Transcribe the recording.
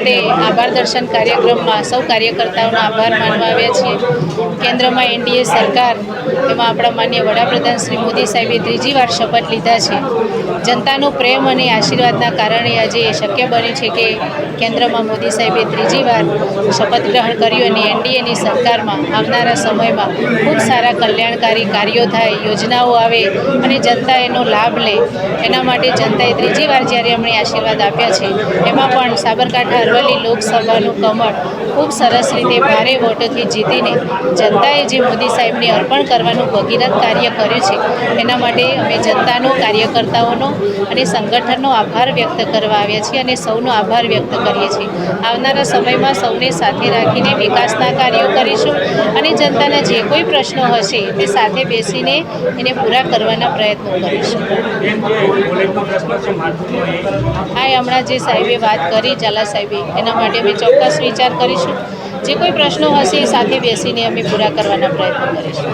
આપણે આભાર દર્શન કાર્યક્રમમાં સૌ કાર્યકર્તાઓનો આભાર માનવા આવ્યા છીએ. કેન્દ્રમાં એનડીએ સરકાર, એમાં આપણા માન્ય વડાપ્રધાન શ્રી મોદી સાહેબે ત્રીજી વાર શપથ લીધા છે. જનતાનો પ્રેમ અને આશીર્વાદના કારણે આજે શક્ય બન્યું છે કે કેન્દ્રમાં મોદી સાહેબે ત્રીજી વાર શપથ ગ્રહણ કર્યું અને એનડીએની સરકારમાં આવનારા સમયમાં ખૂબ સારા કલ્યાણકારી કાર્યો થાય, યોજનાઓ આવે અને જનતા એનો લાભ લે. એના માટે જનતાએ ત્રીજી વાર જ્યારે અમને આશીર્વાદ આપ્યા છે, એમાં પણ સાબરકાંઠા અરવલ્લી લોકસભાનું કમળ ખૂબ સરસ રીતે ભારે વોટોથી જીતીને જનતાએ જે મોદી સાહેબને અર્પણ કરવાનું ભગીરથ કાર્ય કર્યું છે, એના માટે અમે જનતાનો, કાર્યકર્તાઓનો અને સંગઠનનો આભાર વ્યક્ત કરવા આવ્યા છીએ અને સૌનો આભાર વ્યક્ત કરીએ છીએ. આવનારા સમયમાં સૌને સાથે રાખીને વિકાસના કાર્યો કરીશું અને જનતાના જે કોઈ પ્રશ્નો હશે તે સાથે બેસીને એને પૂરા કરવાના પ્રયત્નો કરીશું. હા, હમણાં જે સાહેબે વાત કરી, ઝાલા સાહેબે, એના માટે અમે ચોક્કસ વિચાર કરીશું. જે કોઈ પ્રશ્નો હશે એ સાથે બેસીને અમે પૂરા કરવાના પ્રયત્નો કરીશું.